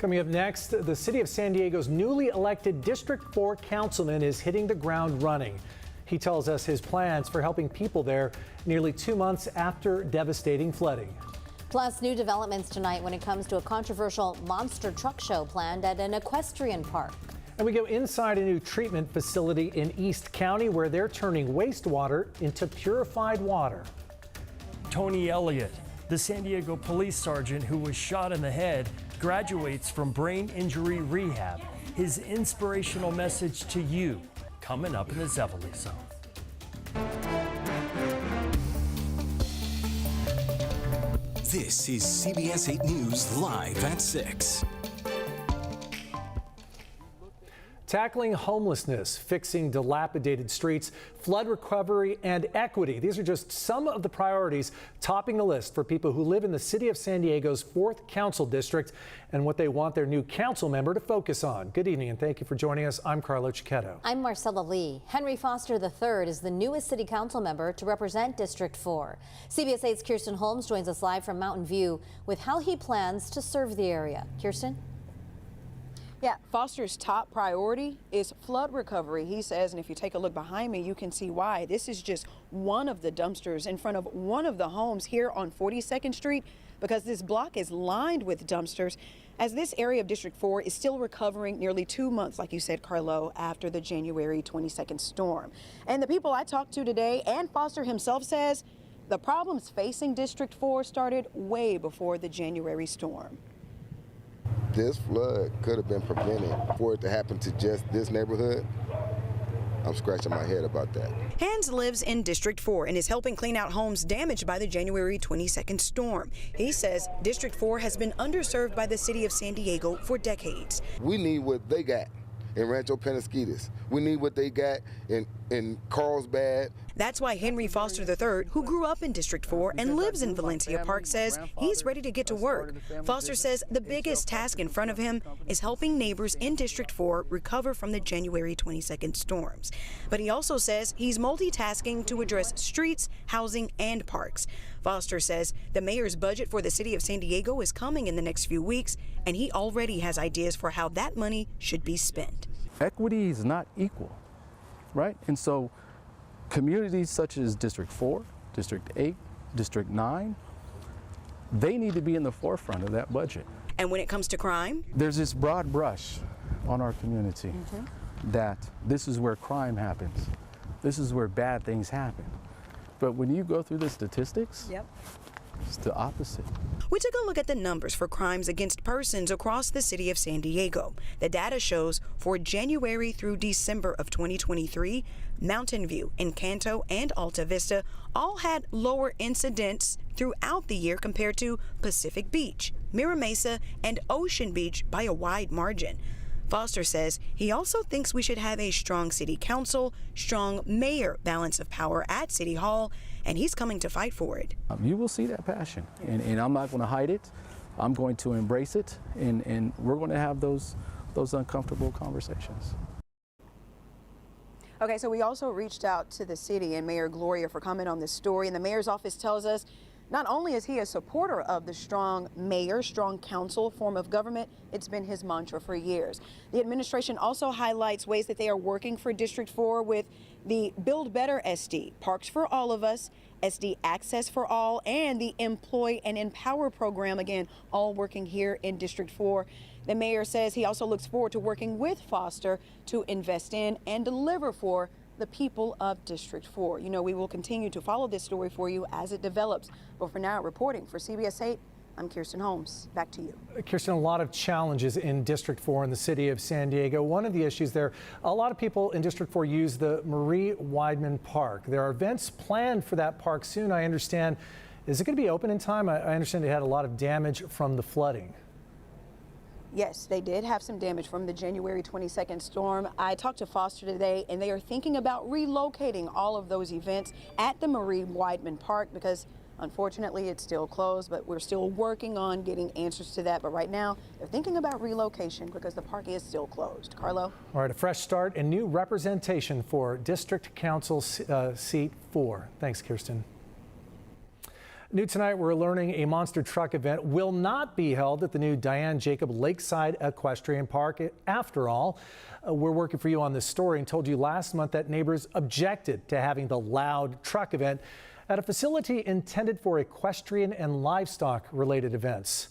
Coming up next, the city of San Diego's newly elected District 4 councilman is hitting the ground running. He tells us his plans for helping people there nearly 2 months after devastating flooding. Plus, new developments tonight when it comes to a controversial monster truck show planned at an equestrian park. And we go inside a new treatment facility in East County where they're turning wastewater into purified water. Tony Elliott, the San Diego police sergeant who was shot in the head, graduates from brain injury rehab. His inspirational message to you coming up in the Zevely Zone. This is CBS 8 News live at 6. Tackling homelessness, fixing dilapidated streets, flood recovery, and equity. These are just some of the priorities topping the list for people who live in the city of San Diego's 4th Council District and what they want their new council member to focus on. Good evening and thank you for joining us. I'm Carlo Cicchetto. I'm Marcella Lee. Henry Foster III is the newest city council member to represent District 4. CBS 8's Kirsten Holmes joins us live from Mountain View with how he plans to serve the area. Kirsten? Yeah, Foster's top priority is flood recovery, he says, and if you take a look behind me, you can see why. This is just one of the dumpsters in front of one of the homes here on 42nd Street, because this block is lined with dumpsters as this area of District 4 is still recovering nearly 2 months, like you said, Carlo, after the January 22nd storm. And the people I talked to today, and Foster himself says, the problems facing District 4 started way before the January storm. This flood could have been prevented. For it to happen to just this neighborhood, I'm scratching my head about that. Hans lives in District 4 and is helping clean out homes damaged by the January 22nd storm. He says District 4 has been underserved by the city of San Diego for decades. We need what they got in Rancho Penasquitos. We need what they got in Carlsbad. That's why Henry Foster III, who grew up in District 4 and lives in Valencia Park, says he's ready to get to work. Foster says the biggest task in front of him is helping neighbors in District 4 recover from the January 22nd storms. But he also says he's multitasking to address streets, housing, and parks. Foster says the mayor's budget for the city of San Diego is coming in the next few weeks, and he already has ideas for how that money should be spent. Equity is not equal, right? And so communities such as District 4, District 8, District 9, they need to be in the forefront of that budget. And when it comes to crime? There's this broad brush on our community that this is where crime happens. This is where bad things happen. But when you go through the statistics, it's the opposite. We took a look at the numbers for crimes against persons across the city of San Diego. The data shows for January through December of 2023, Mountain View, Encanto, and Alta Vista all had lower incidents throughout the year compared to Pacific Beach, Mira Mesa, and Ocean Beach by a wide margin. Foster says he also thinks we should have a strong city council, strong mayor balance of power at City Hall, and he's coming to fight for it. You will see that passion, and I'm not going to hide it. I'm going to embrace it, and we're going to have those uncomfortable conversations. Okay, so we also reached out to the city and Mayor Gloria for comment on this story, and the mayor's office tells us not only is he a supporter of the strong mayor, strong council form of government, it's been his mantra for years. The administration also highlights ways that they are working for District 4 with the Build Better SD, Parks for All of Us, SD Access for All, and the Employ and Empower program, again, all working here in District 4. The mayor says he also looks forward to working with Foster to invest in and deliver for the people of District 4. You know, we will continue to follow this story for you as it develops. But for now, reporting for CBS 8, I'm Kirsten Holmes. Back to you. Kirsten, a lot of challenges in District 4 in the city of San Diego. One of the issues there, a lot of people in District 4 use the Marie Weidman Park. There are events planned for that park soon, I understand. Is it going to be open in time? I understand it had a lot of damage from the flooding. Yes, they did have some damage from the January 22nd storm. I talked to Foster today, and they are thinking about relocating all of those events at the Marie Weidman Park because, unfortunately, it's still closed, but we're still working on getting answers to that. But right now, they're thinking about relocation because the park is still closed. Carlo? All right, a fresh start and new representation for District Council Seat 4. Thanks, Kirsten. New tonight, we're learning a monster truck event will not be held at the new Diane Jacob Lakeside Equestrian Park. After all, we're working for you on this story and told you last month that neighbors objected to having the loud truck event at a facility intended for equestrian and livestock related events.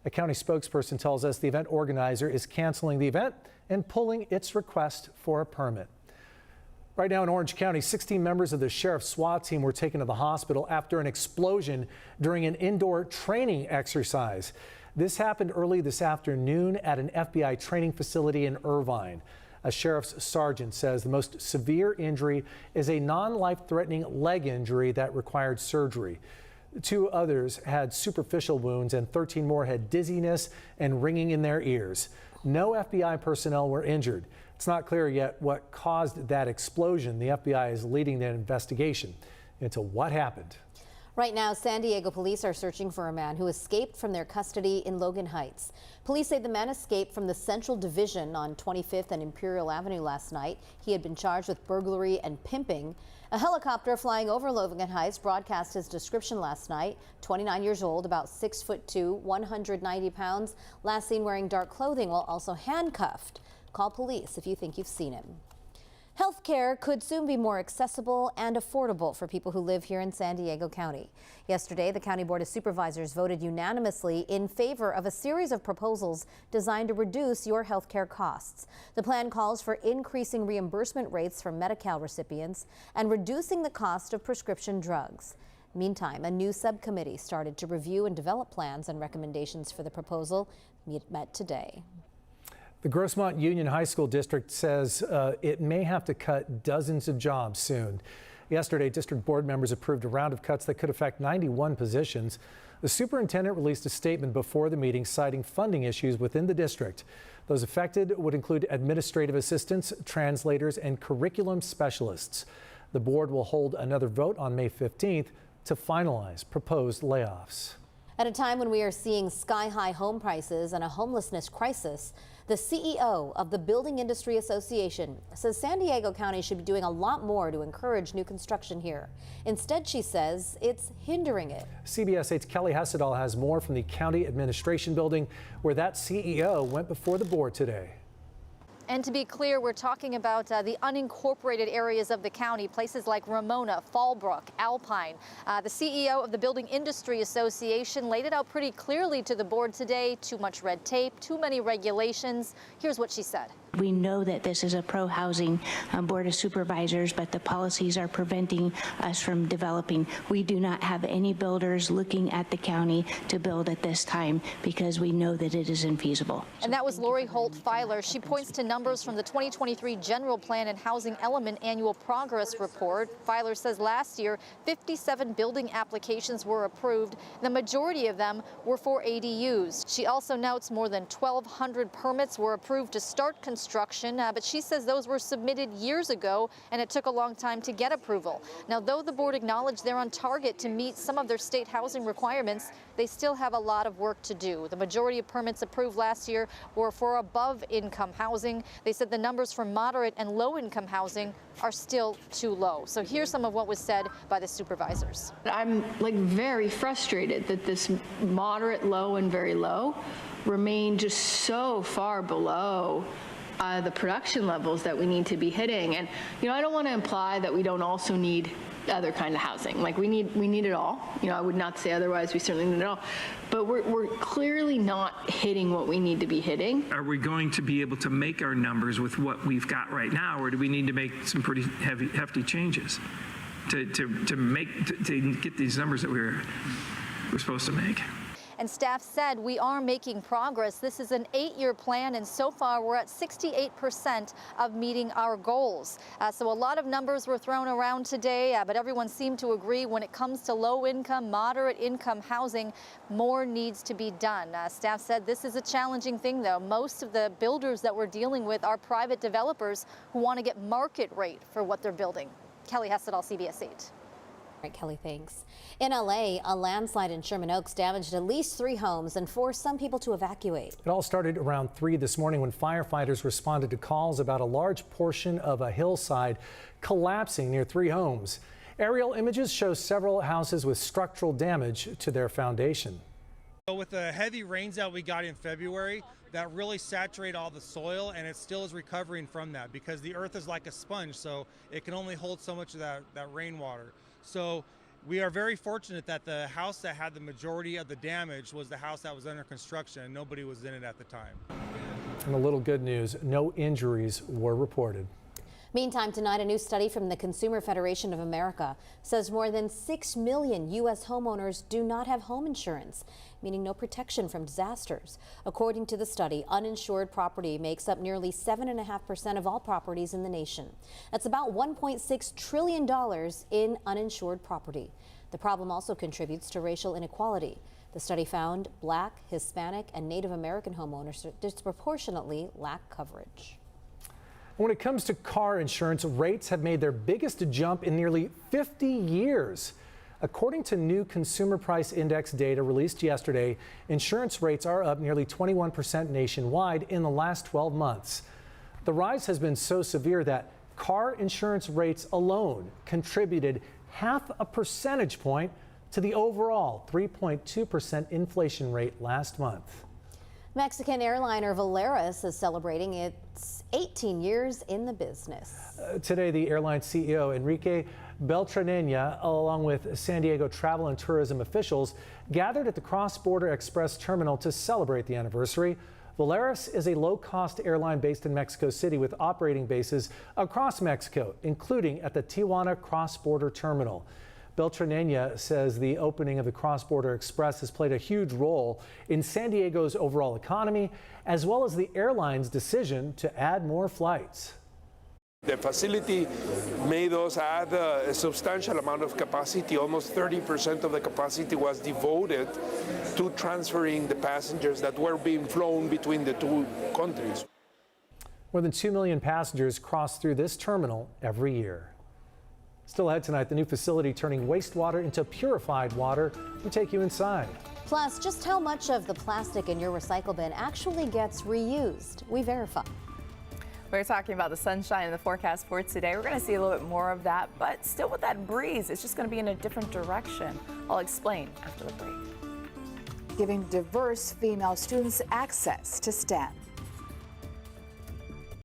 A county spokesperson tells us the event organizer is canceling the event and pulling its request for a permit. Right now in Orange County, 16 members of the sheriff's SWAT team were taken to the hospital after an explosion during an indoor training exercise. This happened early this afternoon at an FBI training facility in Irvine. A sheriff's sergeant says the most severe injury is a non-life-threatening leg injury that required surgery. 2 others had superficial wounds and 13 more had dizziness and ringing in their ears. No FBI personnel were injured. It's not clear yet what caused that explosion. The FBI is leading the investigation into what happened. Right now, San Diego police are searching for a man who escaped from their custody in Logan Heights. Police say the man escaped from the Central Division on 25th and Imperial Avenue last night. He had been charged with burglary and pimping. A helicopter flying over Logan Heights broadcast his description last night. 29 years old, about 6'2", 190 pounds, last seen wearing dark clothing while also handcuffed. Call police if you think you've seen him. Healthcare could soon be more accessible and affordable for people who live here in San Diego County. Yesterday, the County Board of Supervisors voted unanimously in favor of a series of proposals designed to reduce your healthcare costs. The plan calls for increasing reimbursement rates for Medi-Cal recipients and reducing the cost of prescription drugs. Meantime, a new subcommittee started to review and develop plans and recommendations for the proposal. It met today. The Grossmont Union High School District says it may have to cut dozens of jobs soon. Yesterday, district board members approved a round of cuts that could affect 91 positions. The superintendent released a statement before the meeting citing funding issues within the district. Those affected would include administrative assistants, translators, and curriculum specialists. The board will hold another vote on May 15th to finalize proposed layoffs. At a time when we are seeing sky-high home prices and a homelessness crisis, the CEO of the Building Industry Association says San Diego County should be doing a lot more to encourage new construction here. Instead, she says it's hindering it. CBS 8's Kelly Hessedal has more from the County Administration Building, where that CEO went before the board today. And to be clear, we're talking about the unincorporated areas of the county, places like Ramona, Fallbrook, Alpine. The CEO of the Building Industry Association laid it out pretty clearly to the board today. Too much red tape, too many regulations. Here's what she said. We know that this is a pro-housing board of supervisors, but the policies are preventing us from developing. We do not have any builders looking at the county to build at this time because we know that it is infeasible. And that was Lori Holt Filer. She points to numbers from the 2023 General Plan and Housing Element Annual Progress Report. Filer says last year, 57 building applications were approved. The majority of them were for ADUs. She also notes more than 1,200 permits were approved to start construction, but she says those were submitted years ago and it took a long time to get approval. Now, though the board acknowledged they're on target to meet some of their state housing requirements, they still have a lot of work to do. The majority of permits approved last year were for above-income housing. They said the numbers for moderate and low-income housing are still too low. So here's some of what was said by the supervisors. I'm very frustrated that this moderate, low, and very low remain just so far below the production levels that we need to be hitting. And I don't want to imply that we don't also need other kind of housing. We need it all. I would not say otherwise. We certainly need it all. But we're clearly not hitting what we need to be hitting. Are we going to be able to make our numbers with what we've got right now, or do we need to make some pretty hefty changes to get these numbers that we're supposed to make? And staff said we are making progress. This is an 8-year plan, and so far we're at 68% of meeting our goals. So a lot of numbers were thrown around today, but everyone seemed to agree when it comes to low-income, moderate-income housing, more needs to be done. Staff said this is a challenging thing, though. Most of the builders that we're dealing with are private developers who want to get market rate for what they're building. Kelly Hessedal, CBS 8. All right, Kelly, thanks. In LA, a landslide in Sherman Oaks damaged at least 3 homes and forced some people to evacuate. It all started around 3 this morning when firefighters responded to calls about a large portion of a hillside collapsing near 3 homes. Aerial images show several houses with structural damage to their foundation. So with the heavy rains that we got in February, that really saturate all the soil, and it still is recovering from that because the earth is like a sponge, so it can only hold so much of that rainwater. So we are very fortunate that the house that had the majority of the damage was the house that was under construction and nobody was in it at the time. And a little good news, no injuries were reported. Meantime, tonight, a new study from the Consumer Federation of America says more than 6 million U.S. homeowners do not have home insurance, meaning no protection from disasters. According to the study, uninsured property makes up nearly 7.5% of all properties in the nation. That's about $1.6 trillion in uninsured property. The problem also contributes to racial inequality. The study found Black, Hispanic, and Native American homeowners disproportionately lack coverage. When it comes to car insurance, rates have made their biggest jump in nearly 50 years. According to new Consumer Price Index data released yesterday, insurance rates are up nearly 21% nationwide in the last 12 months. The rise has been so severe that car insurance rates alone contributed 0.5 percentage point to the overall 3.2% inflation rate last month. Mexican airliner Valeris is celebrating its 18 years in the business. Today, the airline CEO Enrique Beltranena, along with San Diego travel and tourism officials, gathered at the Cross-Border Express terminal to celebrate the anniversary. Valeris is a low-cost airline based in Mexico City with operating bases across Mexico, including at the Tijuana Cross-Border Terminal. Beltranena says the opening of the Cross-Border Express has played a huge role in San Diego's overall economy, as well as the airline's decision to add more flights. The facility made us add a substantial amount of capacity. Almost 30% of the capacity was devoted to transferring the passengers that were being flown between the two countries. More than 2 million passengers cross through this terminal every year. Still ahead tonight, the new facility turning wastewater into purified water. We take you inside. Plus, just how much of the plastic in your recycle bin actually gets reused. We verify. We're talking about the sunshine in the forecast for today. We're going to see a little bit more of that, but still with that breeze, it's just going to be in a different direction. I'll explain after the break. Giving diverse female students access to STEM.